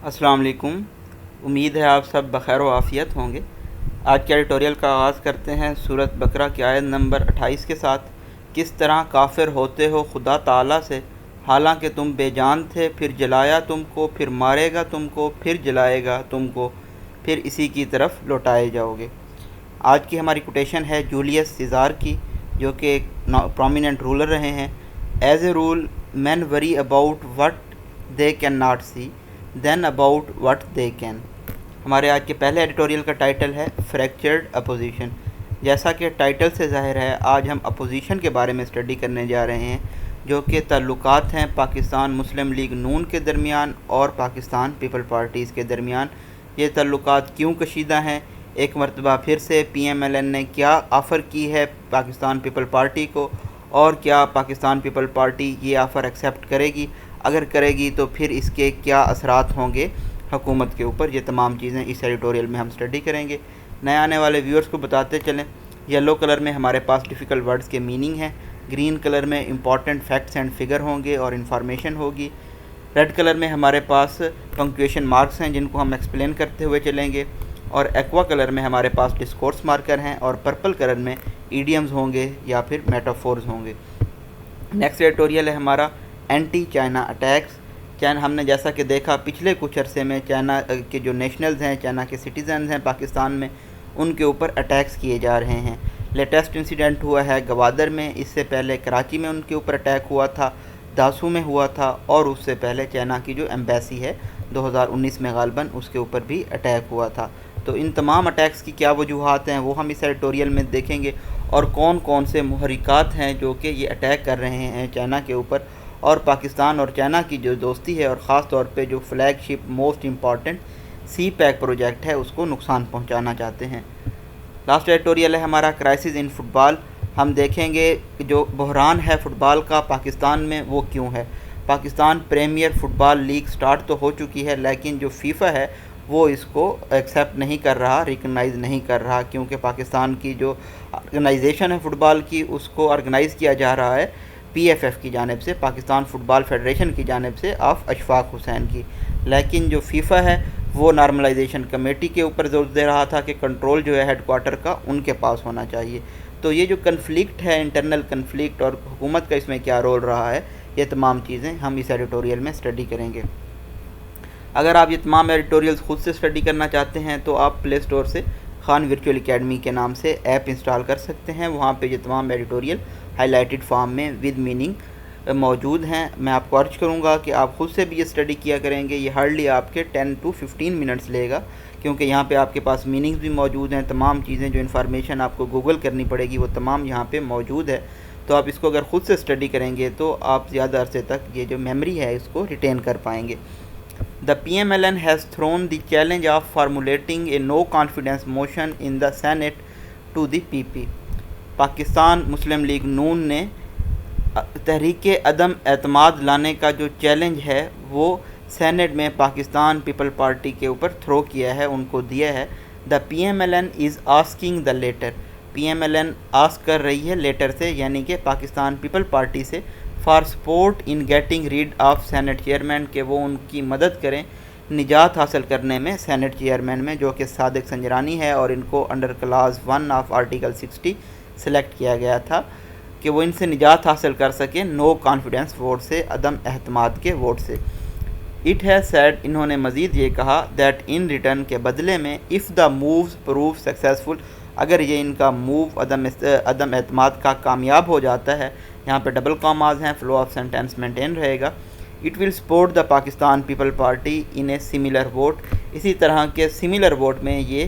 السلام علیکم۔ امید ہے آپ سب بخیر و عافیت ہوں گے۔ آج کے ایڈیٹوریل کا آغاز کرتے ہیں سورۃ بقرہ کی آیت نمبر 28 کے ساتھ۔ کس طرح کافر ہوتے ہو خدا تعالیٰ سے، حالانکہ تم بے جان تھے، پھر جلایا تم کو، پھر مارے گا تم کو، پھر جلائے گا تم کو، پھر اسی کی طرف لوٹائے جاؤ گے۔ آج کی ہماری کوٹیشن ہے جولیس سیزار کی، جو کہ ایک پرومیننٹ رولر رہے ہیں۔ As a rule men worry about what they cannot see than about what they can. ہمارے آج کے پہلے ایڈیٹوریل کا ٹائٹل ہے فریکچرڈ اپوزیشن۔ جیسا کہ ٹائٹل سے ظاہر ہے، آج ہم اپوزیشن کے بارے میں اسٹڈی کرنے جا رہے ہیں، جو کہ تعلقات ہیں پاکستان مسلم لیگ نون کے درمیان اور پاکستان پیپل پارٹیز کے درمیان۔ یہ تعلقات کیوں کشیدہ ہیں؟ ایک مرتبہ پھر سے پی ایم ایل این نے کیا آفر کی ہے پاکستان پیپل پارٹی کو، اور کیا پاکستان پیپل پارٹی یہ آفر ایکسیپٹ کرے گی؟ اگر کرے گی تو پھر اس کے کیا اثرات ہوں گے حکومت کے اوپر؟ یہ تمام چیزیں اس ایڈیٹوریل میں ہم اسٹڈی کریں گے۔ نئے آنے والے ویورز کو بتاتے چلیں، یلو کلر میں ہمارے پاس ڈیفیکلٹ ورڈز کے میننگ ہیں، گرین کلر میں امپورٹنٹ فیکٹس اینڈ فگر ہوں گے اور انفارمیشن ہوگی، ریڈ کلر میں ہمارے پاس پنکچویشن مارکس ہیں جن کو ہم ایکسپلین کرتے ہوئے چلیں گے، اور ایکوا کلر میں ہمارے پاس ڈسکورس مارکر ہیں، اور پرپل کلر میں ایڈیمز ہوں گے یا پھر میٹافورز ہوں گے۔ نیکسٹ ایڈیٹوریل ہے ہمارا اینٹی چائنا اٹیکس۔ چائنا، ہم نے جیسا کہ دیکھا پچھلے کچھ عرصے میں چائنا کے جو نیشنلز ہیں، چائنا کے سٹیزنز ہیں پاکستان میں، ان کے اوپر اٹیکس کیے جا رہے ہیں۔ لیٹسٹ انسیڈنٹ ہوا ہے گوادر میں، اس سے پہلے کراچی میں ان کے اوپر اٹیک ہوا تھا، داسو میں ہوا تھا، اور اس سے پہلے چائنا کی جو ایمبیسی ہے 2019 میں غالباً اس کے اوپر بھی اٹیک ہوا تھا۔ تو ان تمام اٹیکس کی کیا وجوہات ہیں وہ ہم اس ایڈیٹوریل میں دیکھیں گے، اور کون کون سے محرکات ہیں جو کہ یہ اٹیک کر رہے ہیں چائنا کے اوپر، اور پاکستان اور چائنا کی جو دوستی ہے، اور خاص طور پہ جو فلیگ شپ موسٹ امپورٹنٹ سی پیک پروجیکٹ ہے، اس کو نقصان پہنچانا چاہتے ہیں۔ لاسٹ ایڈیٹوریل ہے ہمارا کرائسس ان فٹ بال۔ ہم دیکھیں گے جو بحران ہے فٹ بال کا پاکستان میں وہ کیوں ہے۔ Pakistan Premier Football league start تو ہو چکی ہے، لیکن جو فیفا ہے وہ اس کو ایکسیپٹ نہیں کر رہا، ریکگنائز نہیں کر رہا، کیونکہ پاکستان کی جو آرگنائزیشن ہے فٹ بال کی، اس کو آرگنائز کیا جا رہا ہے پی ایف ایف کی جانب سے، پاکستان فٹ بال فیڈریشن کی جانب سے آف اشفاق حسین کی، لیکن جو فیفا ہے وہ نارملائزیشن کمیٹی کے اوپر زور دے رہا تھا کہ کنٹرول جو ہے ہیڈ کوارٹر کا ان کے پاس ہونا چاہیے۔ تو یہ جو کنفلکٹ ہے، انٹرنل کنفلکٹ، اور حکومت کا اس میں کیا رول رہا ہے، یہ تمام چیزیں ہم اس ایڈیٹوریل میں اسٹڈی کریں گے۔ اگر آپ یہ تمام ایڈیٹوریلز خود سے اسٹڈی کرنا چاہتے ہیں تو آپ پلے اسٹور سے خان ورچوئل اکیڈمی کے نام سے ایپ انسٹال کر سکتے ہیں۔ وہاں پہ یہ تمام ایڈیٹوریل ہائی لائٹڈ فارم میں ود میننگ موجود ہیں۔ میں آپ کو عرض کروں گا کہ آپ خود سے بھی یہ اسٹڈی کیا کریں گے، یہ ہارڈلی آپ کے 10 to 15 منٹس لے گا، کیونکہ یہاں پہ آپ کے پاس میننگز بھی موجود ہیں، تمام چیزیں جو انفارمیشن آپ کو گوگل کرنی پڑے گی وہ تمام یہاں پہ موجود ہے۔ تو آپ اس کو اگر خود سے اسٹڈی کریں گے تو آپ زیادہ عرصے تک یہ جو میموری ہے اس کو ریٹین کر پائیں گے۔ The PMLN has thrown the challenge of formulating a no confidence motion in the Senate to the PP۔ Pakistan Muslim League Noon نے تحریک عدم اعتماد لانے کا جو چیلنج ہے وہ سینٹ میں پاکستان پیپل پارٹی کے اوپر تھرو کیا ہے، ان کو دیا ہے۔ The PMLN is asking the latter۔ PMLN ask کر رہی ہے لیٹر سے، یعنی کہ پاکستان پیپل پارٹی سے، for support in getting rid of Senate chairman, کہ وہ ان کی مدد کریں نجات حاصل کرنے میں سینٹ چیئرمین میں، جو کہ صادق سنجرانی ہے، اور ان کو under class 1 of article 60 select کیا گیا تھا کہ وہ ان سے نجات حاصل کر سکیں نو کانفیڈنس ووٹ سے، عدم اعتماد کے ووٹ سے۔ اٹ ہیز سیڈ، انہوں نے مزید یہ کہا، دیٹ ان ریٹرن، کے بدلے میں، if the moves prove successful, اگر یہ ان کا موو عدم اعتماد کا کامیاب ہو جاتا ہے، یہاں پہ ڈبل کاماز ہیں، فلو آف سینٹینس مینٹین رہے گا، it will support the Pakistan people party in a similar vote, اسی طرح کے سملر ووٹ میں یہ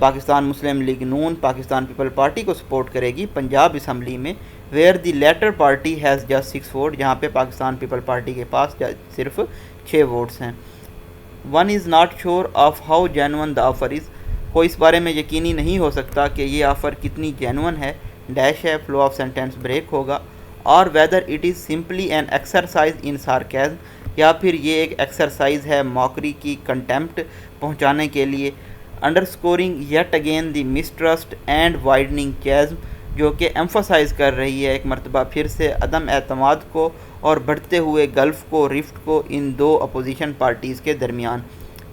Pakistan Muslim League Noon Pakistan people party کو سپورٹ کرے گی پنجاب اسمبلی میں، where the latter party has just 6 vote, جہاں پہ پاکستان پیپل پارٹی کے پاس صرف 6 ووٹس ہیں۔ One is not sure of how genuine the offer is, کوئی اس بارے میں یقینی نہیں ہو سکتا کہ یہ آفر کتنی جینون ہے، ڈیش ہے، فلو آف سینٹینس بریک ہوگا، اور whether it is simply an exercise in sarcasm, یا پھر یہ ایک ایکسرسائز ہے موکری کی، کنٹیمپٹ پہنچانے کے لیے، underscoring yet again the mistrust and widening schism, جو کہ ایمفسائز کر رہی ہے ایک مرتبہ پھر سے عدم اعتماد کو اور بڑھتے ہوئے گلف کو رفٹ کو ان دو اپوزیشن پارٹیز کے درمیان.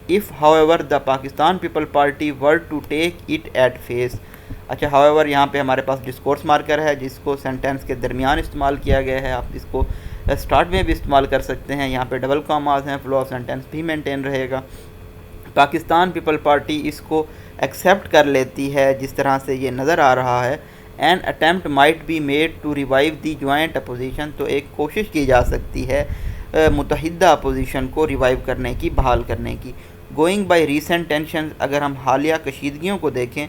If however the Pakistan People Party were to take it at face. اچھا however یہاں پہ ہمارے پاس ڈسکورس مارکر ہے جس کو سینٹینس کے درمیان استعمال کیا گیا ہے. آپ اس کو اسٹارٹ میں بھی استعمال کر سکتے ہیں. یہاں پہ ڈبل کاماز ہیں, فلو آف سینٹینس بھی مینٹین رہے گا. پاکستان پیپل پارٹی اس کو ایکسیپٹ کر لیتی ہے جس طرح سے یہ نظر آ رہا ہے. An attempt might be made to revive the joint opposition. تو ایک کوشش کی جا سکتی ہے متحدہ اپوزیشن کو ریوائیو کرنے کی, بحال کرنے کی. گوئنگ بائی ریسنٹ ٹینشنز, اگر ہم حالیہ کشیدگیوں کو دیکھیں,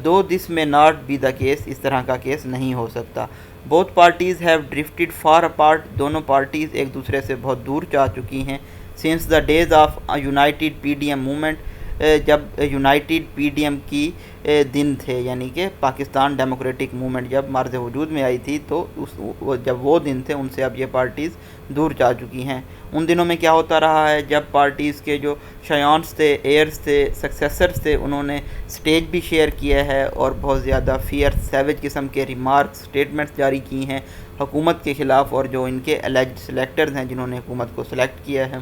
though this may not be the case, اس طرح کا کیس نہیں ہو سکتا. Both parties have drifted far apart, دونوں پارٹیز ایک دوسرے سے بہت دور جا چکی ہیں. Since the days of united P D M movement, جب یونائٹیڈ پی ڈی ایم کی دن تھے, یعنی کہ پاکستان ڈیموکریٹک موومنٹ جب مرز وجود میں آئی تھی تو جب وہ دن تھے ان سے اب یہ پارٹیز دور جا چکی ہیں. ان دنوں میں کیا ہوتا رہا ہے, جب پارٹیز کے جو شیانس تھے, ایئرز تھے, سکسیسرز تھے, انہوں نے سٹیج بھی شیئر کیا ہے اور بہت زیادہ فیئر سیویج قسم کے ریمارکس, سٹیٹمنٹس جاری کی ہیں حکومت کے خلاف, اور جو ان کے الیجڈ سلیکٹرز ہیں جنہوں نے حکومت کو سلیکٹ کیا ہے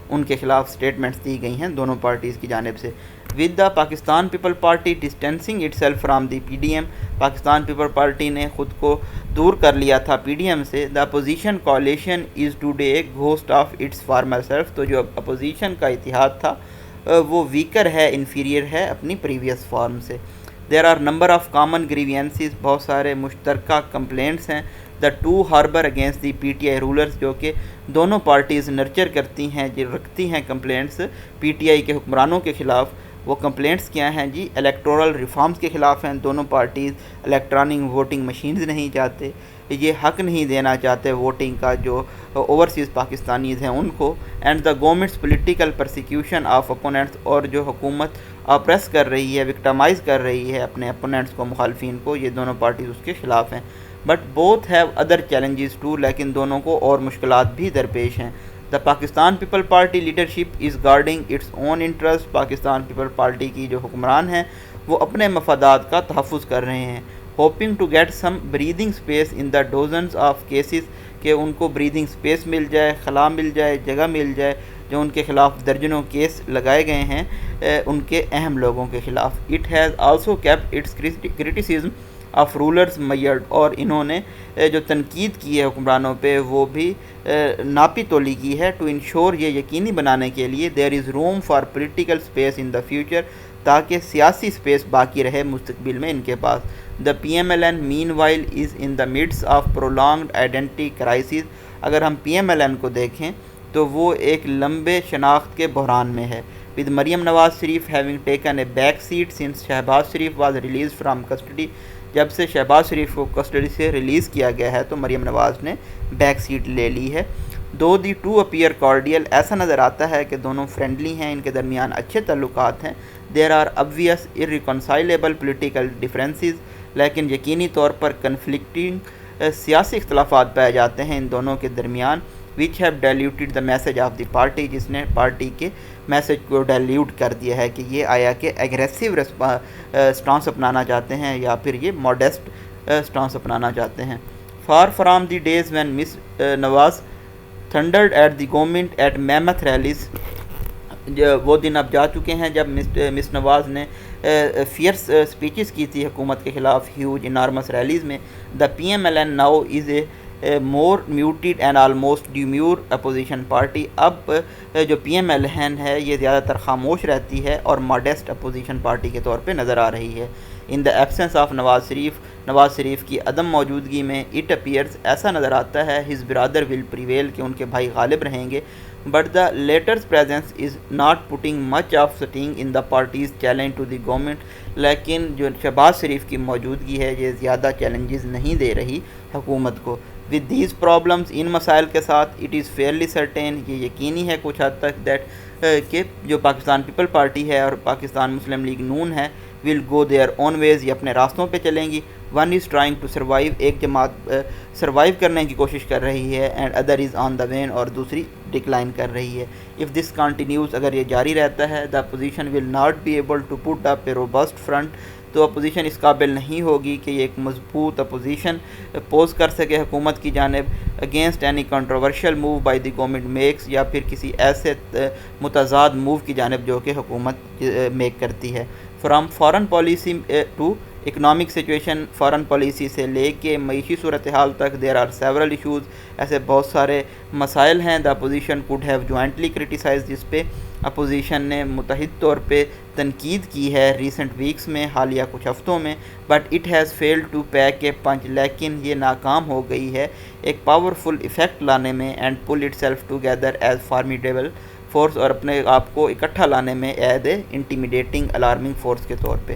ان کے خلاف سٹیٹمنٹس دی گئی ہیں دونوں پارٹیز کی جانب سے. With the Pakistan people Party distancing itself from the P D M, Pakistan people Party نے خود کو دور کر لیا تھا پی ڈی ایم سے. The opposition coalition is today a ghost of its former self, تو جو اپوزیشن کا اتحاد تھا وہ ویکر ہے, انفیریئر ہے اپنی پریویس فارم سے. There are number of common grievances, بہت سارے مشترکہ کمپلینٹس ہیں. The two harbour against the P T I rulers, جو کہ دونوں پارٹیز نرچر کرتی ہیں, جو رکھتی ہیں کمپلینٹس پی ٹی آئی کے حکمرانوں کے خلاف. وہ کمپلینٹس کیا ہیں جی؟ الیکٹورل ریفارمز کے خلاف ہیں. دونوں پارٹیز الیکٹرانک ووٹنگ مشینز نہیں چاہتے, یہ حق نہیں دینا چاہتے ووٹنگ کا جو اوورسیز پاکستانیز ہیں ان کو. And the governments political persecution of opponents, اور جو حکومت اپریس کر رہی ہے, وکٹمائز کر رہی ہے اپنے اپوننٹس کو, مخالفین کو, یہ دونوں پارٹیز اس کے خلاف ہیں. But both have other challenges too, لیکن دونوں کو اور مشکلات بھی درپیش ہیں. The Pakistan people party leadership is guarding its own interest, Pakistan people party کی جو حکمران ہیں وہ اپنے مفادات کا تحفظ کر رہے ہیں. Hoping to get some breathing space in the dozens of cases, کہ ان کو بریدنگ اسپیس مل جائے, خلا مل جائے, جگہ مل جائے, جو ان کے خلاف درجنوں کیس لگائے گئے ہیں ان کے اہم لوگوں کے خلاف. It has also kept its criticism of rulers measured, اور انہوں نے جو تنقید کی ہے حکمرانوں پہ وہ بھی ناپی تولی کی ہے. ٹو انشور, یہ یقینی بنانے کے لیے, there is room for political space in the future, تاکہ سیاسی اسپیس باقی رہے مستقبل میں ان کے پاس. The P M L N meanwhile is in the midst of prolonged identity crisis, اگر ہم پی ایم ایل این کو دیکھیں تو وہ ایک لمبے شناخت کے بحران میں ہے. With Maryam Nawaz Sharif having taken a back seat since Shahbaz Sharif was release from custody, جب سے شہباز شریف کو کسٹڈی سے ریلیز کیا گیا ہے تو مریم نواز نے بیک سیٹ لے لی ہے. دو دی ٹو اپیئر کارڈیل, ایسا نظر آتا ہے کہ دونوں فرینڈلی ہیں, ان کے درمیان اچھے تعلقات ہیں. There are obvious irreconcilable political differences, لیکن یقینی طور پر کنفلکٹنگ سیاسی اختلافات پائے جاتے ہیں ان دونوں کے درمیان. which have diluted the message of the party, جس نے پارٹی کے میسج کو ڈائلیوٹ کر دیا ہے کہ یہ آیا کہ ایگریسو سٹانس اپنانا چاہتے ہیں یا پھر یہ موڈیسٹ سٹانس اپنانا چاہتے ہیں. far from the days when Miss Nawaz thundered at the government at mammoth rallies, وہ دن اب جا چکے ہیں جب مس نواز نے فیئرس اسپیچز کی تھی حکومت کے خلاف ہیوج انارمس ریلیز میں. The P M L N now is a more muted and almost demure opposition party, اب جو پی ایم ایل این ہے یہ زیادہ تر خاموش رہتی ہے اور ماڈیسٹ اپوزیشن پارٹی کے طور پہ نظر آ رہی ہے. ان the absence of Nawaz Sharif کی عدم موجودگی میں اٹ اپیئرز, ایسا نظر آتا ہے ہز برادر ول پریویل, کہ ان کے بھائی غالب رہیں گے. But the latter's presence is not putting much of sting in the party's challenge to the government, لیکن جو شہباز شریف کی موجودگی ہے یہ زیادہ چیلنجز نہیں دے رہی حکومت کو. With these problems, ان مسائل کے ساتھ, it is fairly certain, یہ یقینی ہے کچھ حد تک that کہ جو پاکستان پیپل پارٹی ہے اور پاکستان مسلم لیگ نون ہے will go their own ways, یہ اپنے راستوں پہ چلیں گی. One is trying to survive, ایک جماعت سروائیو کرنے کی کوشش کر رہی ہے, and other is on the wane, اور دوسری ڈکلائن کر رہی ہے. If this continues, اگر یہ جاری رہتا ہے, the opposition will not be able to put up a robust front, تو اپوزیشن اس قابل نہیں ہوگی کہ یہ ایک مضبوط اپوزیشن پوز کر سکے حکومت کی جانب against any controversial move by the government makes, یا پھر کسی ایسے متضاد موو کی جانب جو کہ حکومت میک کرتی ہے۔ From foreign policy to economic situation, foreign policy سے لے کے معیشی صورتحال تک دیر آر سیورل ایشوز، ایسے بہت سارے مسائل ہیں۔ The opposition could have jointly criticise, جس پہ اپوزیشن نے متحد طور پہ تنقید کی ہے ریسنٹ ویکس میں، حالیہ کچھ ہفتوں میں، but it has failed to pack a punch, لیکن یہ ناکام ہو گئی ہے ایک پاورفل ایفیکٹ لانے میں، and pull itself together as formidable force, اور اپنے آپ کو اکٹھا لانے میں as a intimidating alarming force کے طور پہ۔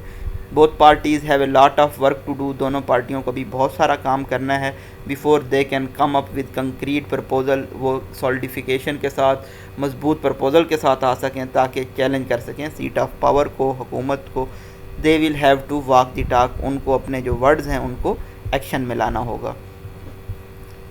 Both parties have a lot of work to do, دونوں پارٹیوں کو بھی بہت سارا کام کرنا ہے، before they can come up with concrete proposal, وہ سالڈیفیکیشن کے ساتھ مضبوط پرپوزل کے ساتھ آ سکیں تاکہ چیلنج کر سکیں سیٹ آف پاور کو، حکومت کو۔ They will have to walk the talk, ان کو اپنے جو ورڈز ہیں ان کو ایکشن میں لانا ہوگا۔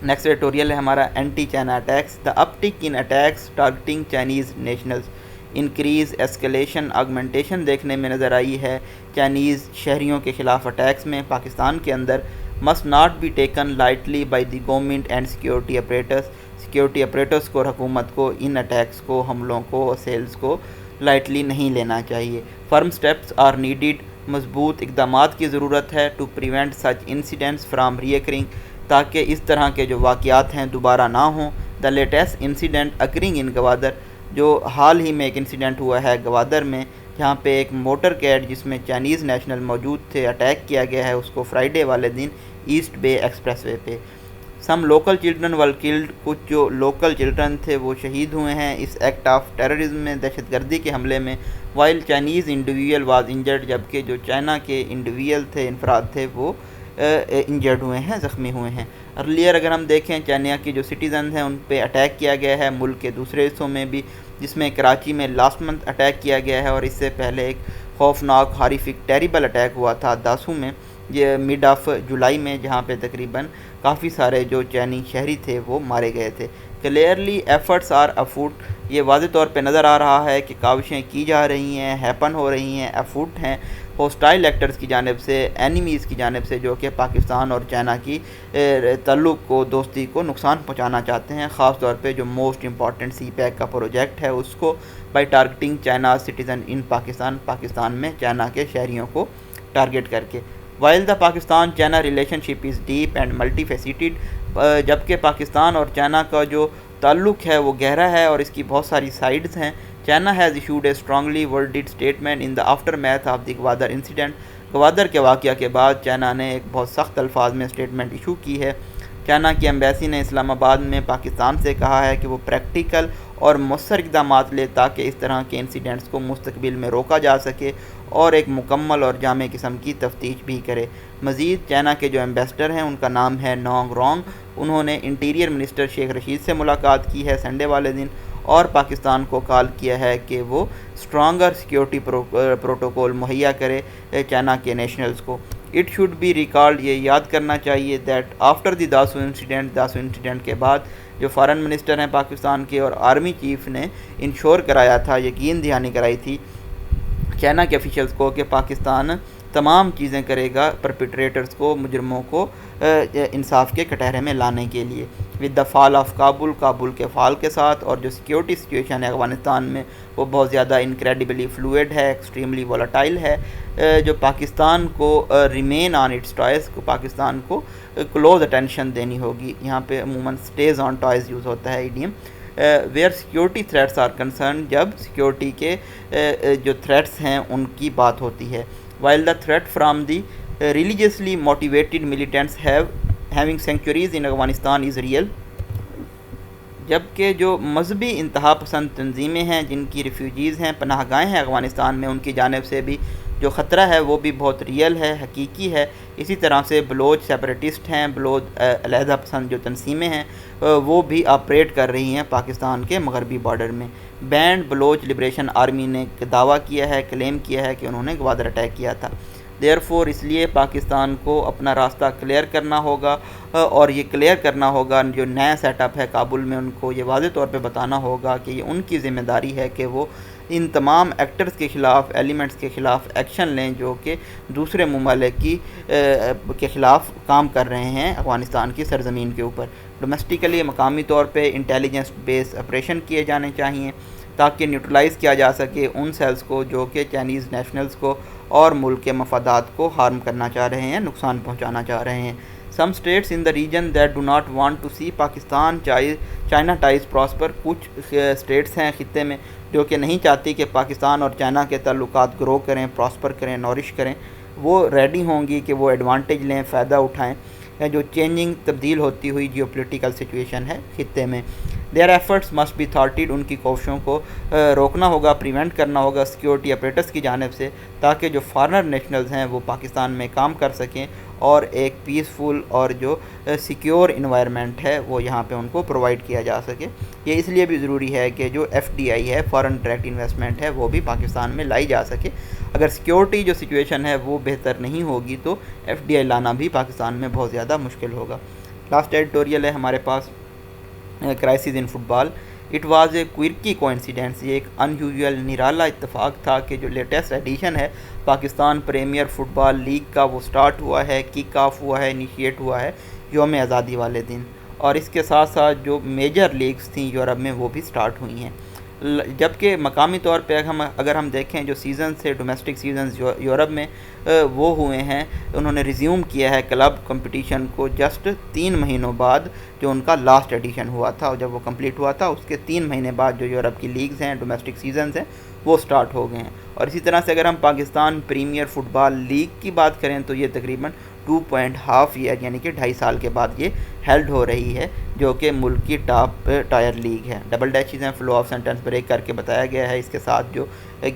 نیکسٹ ایڈیٹوریل ہے ہمارا anti China attacks, the uptick in attacks targeting Chinese nationals, increase escalation augmentation دیکھنے میں نظر آئی ہے چائنیز شہریوں کے خلاف اٹیکس میں پاکستان کے اندر۔ Must not be taken lightly by the government and security apparatus, security apparatus کو اور حکومت کو ان اٹیکس کو، حملوں کو اور سیلز کو لائٹلی نہیں لینا چاہیے۔ فرم سٹیپس آر نیڈیڈ، مضبوط اقدامات کی ضرورت ہے to prevent such incidents from reoccurring, تاکہ اس طرح کے جو واقعات ہیں دوبارہ نہ ہوں۔ The latest incident occurring in Gwadar, جو حال ہی میں ایک انسیڈنٹ ہوا ہے گوادر میں، جہاں پہ ایک موٹر کیٹ جس میں چائنیز نیشنل موجود تھے اٹیک کیا گیا ہے، اس کو فرائیڈے والے دن ایسٹ بے ایکسپریس وے پہ۔ سم لوکل چلڈرن ول کلڈ، کچھ جو لوکل چلڈرن تھے وہ شہید ہوئے ہیں اس ایکٹ آف ٹیررزم میں، دہشت گردی کے حملے میں۔ While Chinese individual was injured, جبکہ جو چائنا کے انڈیویژل تھے، انفراد تھے، وہ انجرڈ ہوئے ہیں، زخمی ہوئے ہیں۔ ارلیئر اگر ہم دیکھیں چائنا کی جو سٹیزنز ہیں ان پہ اٹیک کیا گیا ہے ملک کے دوسرے حصوں میں بھی، جس میں کراچی میں لاسٹ منتھ اٹیک کیا گیا ہے، اور اس سے پہلے ایک خوفناک ہاریفک ٹیریبل اٹیک ہوا تھا داسو میں، یہ مڈ آف جولائی میں، جہاں پہ تقریباً کافی سارے جو چینی شہری تھے وہ مارے گئے تھے۔ کلیئرلی ایفرٹس آر افوٹ، یہ واضح طور پہ نظر آ رہا ہے کہ کاوشیں کی جا رہی ہیں، ہیپن ہو رہی ہیں، ایفوٹ ہیں ہوسٹائل ایکٹرز کی جانب سے، اینیمیز کی جانب سے، جو کہ پاکستان اور چائنا کی تعلق کو، دوستی کو نقصان پہنچانا چاہتے ہیں، خاص طور پہ جو موسٹ امپورٹنٹ سی پیک کا پروجیکٹ ہے اس کو، by targeting China citizen in Pakistan, Pakistan میں چائنا کے شہریوں کو ٹارگٹ کر کے۔ While the Pakistan China relationship is deep and multifaceted, جبکہ پاکستان اور چائنا کا جو تعلق ہے وہ گہرا ہے اور اس کی بہت ساری سائڈز ہیں۔ China has issued a strongly worded statement in the after math of the Gwadar incident, Gwadar کے واقعہ کے بعد چائنا نے ایک بہت سخت الفاظ میں اسٹیٹمنٹ ایشو کی ہے۔ چائنا کی ایمبیسی نے اسلام آباد میں پاکستان سے کہا ہے کہ وہ پریکٹیکل اور مؤثر اقدامات لے تاکہ اس طرح کے انسیڈنٹس کو مستقبل میں روکا جا سکے اور ایک مکمل اور جامع قسم کی تفتیش بھی کرے۔ مزید چائنا کے جو ایمبیسڈر ہیں ان کا نام ہے نونگ رونگ، انہوں نے انٹیریئر منسٹر شیخ رشید سے ملاقات کی ہے سنڈے والے دن، اور پاکستان کو کال کیا ہے کہ وہ اسٹرانگر سیکیورٹی پروٹوکول مہیا کرے چائنا کے نیشنلز کو۔ اٹ شوڈ بی ریکالڈ، یہ یاد کرنا چاہیے that after the Dasu incident کے بعد جو فارن منسٹر ہیں پاکستان کے اور آرمی چیف نے انشور کرایا تھا، یقین دہانی کرائی تھی چائنا کے آفیشلز کو کہ پاکستان تمام چیزیں کرے گا پرپیٹریٹرز کو، مجرموں کو انصاف کے کٹہرے میں لانے کے لیے۔ With the fall of Kabul, Kabul کے فال کے ساتھ، اور جو سیکیورٹی سچویشن ہے افغانستان میں وہ بہت زیادہ انکریڈیبلی فلوئڈ ہے، ایکسٹریملی وولٹائل ہے، جو پاکستان کو ریمین آن اٹس ٹوائز، کو پاکستان کو کلوز اٹینشن دینی ہوگی۔ یہاں پہ عموماً اسٹیز آن ٹوائز یوز ہوتا ہے idiom, where security threats are concern, جب سیکیورٹی کے جو تھریٹس ہیں ان کی بات ہوتی ہے۔ While the threat from the religiously motivated militants having sanctuaries in Afghanistan is real, جبکہ جو مذہبی انتہا پسند تنظیمیں ہیں جن کی ریفیوجیز ہیں، پناہ گاہیں ہیں افغانستان میں، ان کی جانب سے بھی جو خطرہ ہے وہ بھی بہت ریئل ہے، حقیقی ہے۔ اسی طرح سے بلوچ سیپریٹسٹ ہیں، بلوچ علیحدہ پسند جو تنظیمیں ہیں وہ بھی آپریٹ کر رہی ہیں پاکستان کے مغربی بارڈر میں۔ بینڈ بلوچ لبریشن آرمی نے دعویٰ کیا ہے، کلیم کیا ہے کہ انہوں نے گوادر اٹیک کیا تھا۔ دیئر فور اس لیے پاکستان کو اپنا راستہ کلیئر کرنا ہوگا، اور یہ کلیئر کرنا ہوگا جو نیا سیٹ اپ ہے کابل میں، ان کو یہ واضح طور پہ بتانا ہوگا کہ یہ ان کی ذمہ داری ہے کہ وہ ان تمام ایکٹرز کے خلاف، ایلیمنٹس کے خلاف ایکشن لیں جو کہ دوسرے ممالک کے خلاف کام کر رہے ہیں افغانستان کی سرزمین کے اوپر۔ ڈومیسٹیکلی مقامی طور پہ انٹیلیجنس بیس آپریشن کیے جانے چاہئیں تاکہ نیوٹرلائز کیا جا سکے ان سیلز کو جو کہ چائنیز نیشنلز کو اور ملک کے مفادات کو ہارم کرنا چاہ رہے ہیں، نقصان پہنچانا چاہ رہے ہیں۔ Some states in the region that do not want to see Pakistan China ties prosper, کچھ اسٹیٹس ہیں خطے میں جو کہ نہیں چاہتی کہ پاکستان اور چائنا کے تعلقات گرو کریں، پراسپر کریں، نورش کریں، وہ ریڈی ہوں گی کہ وہ ایڈوانٹیج لیں، فائدہ اٹھائیں جو چینجنگ تبدیل ہوتی ہوئی جیو پولیٹیکل سچویشن ہے خطے میں۔ دیئر ایفرٹس مسٹ بی تھارٹیڈ، ان کی کوششوں کو روکنا ہوگا، پریونٹ کرنا ہوگا سیکیورٹی اپریٹس کی جانب سے، تاکہ جو فارنر نیشنلز ہیں وہ پاکستان میں کام کر سکیں اور ایک پیسفل اور جو سیکیور انوائرمنٹ ہے وہ یہاں پہ ان کو پرووائڈ کیا جا سکے۔ یہ اس لیے بھی ضروری ہے کہ جو ایف ڈی آئی ہے، فارن ڈائریکٹ انویسٹمنٹ ہے، وہ بھی پاکستان میں لائی جا سکے۔ اگر سیکیورٹی جو سچویشن ہے وہ بہتر نہیں ہوگی تو ایف ڈی آئی لانا بھی پاکستان میں بہت زیادہ مشکل ہوگا۔ لاسٹ ایڈیٹوریل ہے ہمارے پاس، crisis in football, it was a quirky coincidence, یہ ایک ان یوزول نرالا اتفاق تھا کہ جو لیٹسٹ ایڈیشن ہے Pakistan Premier Football league کا وہ سٹارٹ ہوا ہے، کک آف ہوا ہے، انیشیٹ ہوا ہے یوم آزادی والے دن، اور اس کے ساتھ ساتھ جو میجر لیگز تھیں یورپ میں وہ بھی سٹارٹ ہوئی ہیں۔ جبکہ مقامی طور پہ اگر ہم دیکھیں جو سیزن سے ڈومیسٹک سیزنز یورپ میں وہ ہوئے ہیں، انہوں نے ریزیوم کیا ہے کلب کمپٹیشن کو جسٹ 3 مہینوں بعد جو ان کا لاسٹ ایڈیشن ہوا تھا، اور جب وہ کمپلیٹ ہوا تھا اس کے 3 مہینے بعد جو یورپ کی لیگز ہیں، ڈومیسٹک سیزنز ہیں، وہ سٹارٹ ہو گئے ہیں۔ اور اسی طرح سے اگر ہم Pakistan Premier Football league کی بات کریں تو یہ تقریباً 2.5 ایئر یعنی کہ 2.5 سال کے بعد یہ ہیلڈ ہو رہی ہے، جو کہ ملک کی ٹاپ ٹائر لیگ ہے۔ ڈبل ڈیچز ہیں، فلو آف سینٹنس بریک کر کے بتایا گیا ہے، اس کے ساتھ جو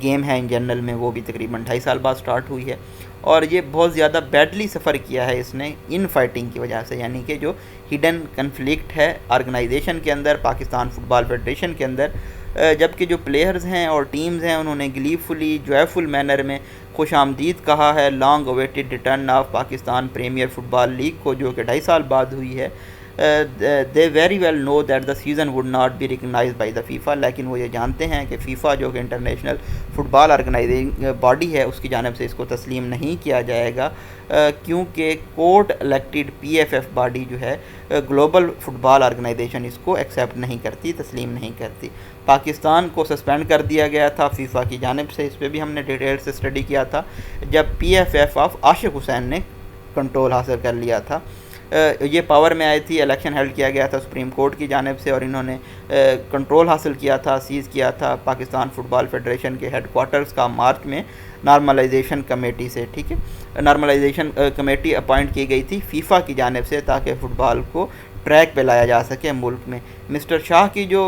گیم ہے ان جنرل میں وہ بھی تقریباً 2.5 سال بعد سٹارٹ ہوئی ہے، اور یہ بہت زیادہ بیڈلی سفر کیا ہے اس نے ان فائٹنگ کی وجہ سے، یعنی کہ جو ہڈن کنفلکٹ ہے آرگنائزیشن کے اندر، پاکستان فٹ بال فیڈریشن کے اندر، جبکہ جو پلیئرز ہیں اور ٹیمز ہیں انہوں نے گلیفلی جوائفل مینر میں خوش آمدید کہا ہے long awaited return of Pakistan Premier Football League کو، جو کہ 2.5 سال بعد ہوئی ہے۔ They very well know that the season would not be recognise by the FIFA, لیکن وہ یہ جانتے ہیں کہ فیفا جو کہ international football organising body ہے اس کی جانب سے اس کو تسلیم نہیں کیا جائے گا، کیونکہ court elected P F F body جو ہے گلوبل فٹ بال آرگنائزیشن اس کو ایکسیپٹ نہیں کرتی، تسلیم نہیں کرتی۔ پاکستان کو سسپینڈ کر دیا گیا تھا فیفا کی جانب سے، اس پہ بھی ہم نے ڈیٹیل سے اسٹڈی کیا تھا، جب پی ایف ایف آف عاشق حسین نے کنٹرول حاصل کر لیا تھا۔ یہ پاور میں آئی تھی، الیکشن ہیلڈ کیا گیا تھا سپریم کورٹ کی جانب سے، اور انہوں نے کنٹرول حاصل کیا تھا، سیز کیا تھا پاکستان فٹ بال فیڈریشن کے ہیڈ کوارٹرز کا مارچ میں نارملائزیشن کمیٹی سے، ٹھیک ہے، نارملائزیشن کمیٹی اپوائنٹ کی گئی تھی فیفا کی جانب سے تاکہ فٹ بال کو ٹریک پہ لایا جا سکے ملک میں۔ مسٹر شاہ کی جو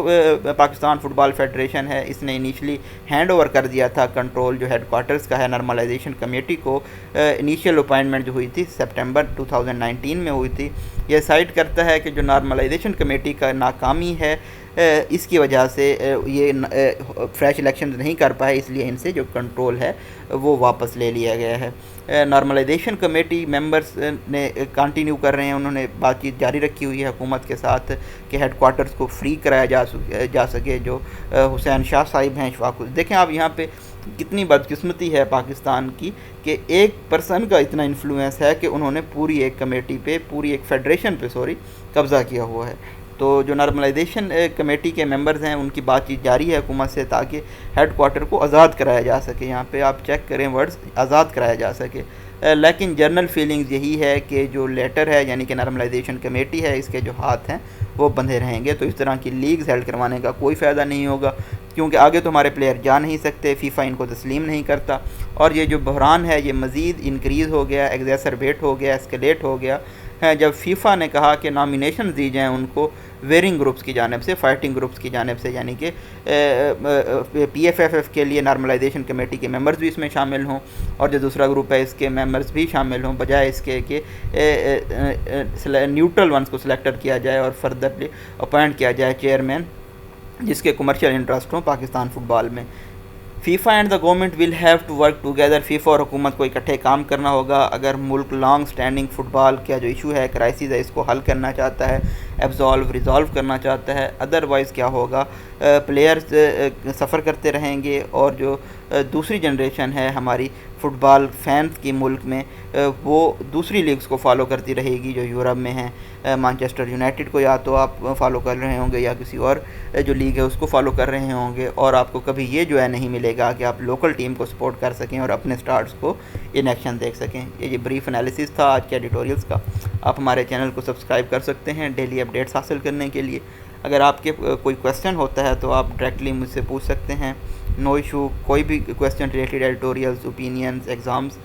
پاکستان فٹ بال فیڈریشن ہے اس نے انیشلی ہینڈ اوور کر دیا تھا کنٹرول جو ہیڈ کوارٹرز کا ہے نارملائزیشن کمیٹی کو، انیشیل اپوائنٹمنٹ جو ہوئی تھی سپٹمبر 2019 میں ہوئی تھی۔ یہ سائٹ کرتا ہے کہ جو نارملائزیشن کمیٹی کا ناکامی ہے اس کی وجہ سے یہ فریش الیکشنز نہیں کر پائے، اس لیے ان سے جو کنٹرول ہے وہ واپس لے لیا گیا ہے۔ نارملائزیشن کمیٹی ممبرز نے کنٹینیو کر رہے ہیں، انہوں نے بات چیت جاری رکھی ہوئی ہے حکومت کے ساتھ کہ ہیڈ کوارٹرز کو فری کرایا جا سکے، جو حسین شاہ صاحب ہیں اشفاق۔ دیکھیں آپ یہاں پہ کتنی بدقسمتی ہے پاکستان کی کہ ایک پرسن کا اتنا انفلوئنس ہے کہ انہوں نے پوری ایک کمیٹی پہ، پوری ایک فیڈریشن پہ قبضہ کیا ہوا ہے۔ تو جو نارملائزیشن کمیٹی کے ممبرز ہیں ان کی بات چیت جاری ہے حکومت سے تاکہ ہیڈ کوارٹر کو آزاد کرایا جا سکے، یہاں پہ آپ چیک کریں ورڈز، آزاد کرایا جا سکے، لیکن جنرل فیلنگز یہی ہے کہ جو لیٹر ہے یعنی کہ نارملائزیشن کمیٹی ہے اس کے جو ہاتھ ہیں وہ بندھے رہیں گے، تو اس طرح کی لیگز ہیلڈ کروانے کا کوئی فائدہ نہیں ہوگا، کیونکہ آگے تو ہمارے پلیئر جا نہیں سکتے، فیفا ان کو تسلیم نہیں کرتا، اور یہ جو بحران ہے یہ مزید انکریز ہو گیا، ایگزیسربیٹ ہو گیا، اسکیلیٹ ہو گیا ہے جب فیفا نے کہا کہ نامینیشن دی جائیں ان کو ویئرنگ گروپس کی جانب سے، فائٹنگ گروپس کی جانب سے، یعنی کہ پی ایف ایف ایف کے لیے نارملائزیشن کمیٹی کے ممبرز بھی اس میں شامل ہوں، اور جو دوسرا گروپ ہے اس کے ممبرز بھی شامل ہوں، بجائے اس کے کہ نیوٹرل ونس کو سلیکٹڈ کیا جائے اور فردرلی اپوائنٹ کیا جائے چیئرمین جس کے کمرشل انٹرسٹ ہوں پاکستان فٹ بال میں۔ FIFA and the government will have to work together. FIFA اور حکومت کو اکٹھے کام کرنا ہوگا اگر ملک لانگ سٹینڈنگ فٹ بال کا جو ایشو ہے، کرائسس ہے، اس کو حل کرنا چاہتا ہے، ریزالو کرنا چاہتا ہے. ادروائز کیا ہوگا، پلیئرز سفر کرتے رہیں گے، اور جو دوسری جنریشن ہے ہماری فٹ بال فینس کی ملک میں، وہ دوسری لیگز کو فالو کرتی رہے گی جو یورپ میں ہیں. مانچسٹر یونائٹڈ کو یا تو آپ فالو کر رہے ہوں گے یا کسی اور جو لیگ ہے اس کو فالو کر رہے ہوں گے، اور آپ کو کبھی یہ جو ہے نہیں ملے گا کہ آپ لوکل ٹیم کو سپورٹ کر سکیں اور اپنے سٹارز کو ان ایکشن دیکھ سکیں. یہ بریف انالیسس تھا آج کے ایڈیٹوریلز کا. آپ ہمارے چینل کو سبسکرائب کر سکتے ہیں ڈیلی اپڈیٹس حاصل کرنے کے لیے. اگر آپ کے کوئی کویسچن ہوتا ہے تو آپ ڈائریکٹلی مجھ سے پوچھ سکتے ہیں. No issue. کوئی بھی question related editorials, opinions, exams,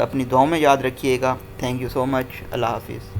اپنی دعاؤں میں یاد رکھیے گا. تھینک یو سو مچ. اللہ حافظ.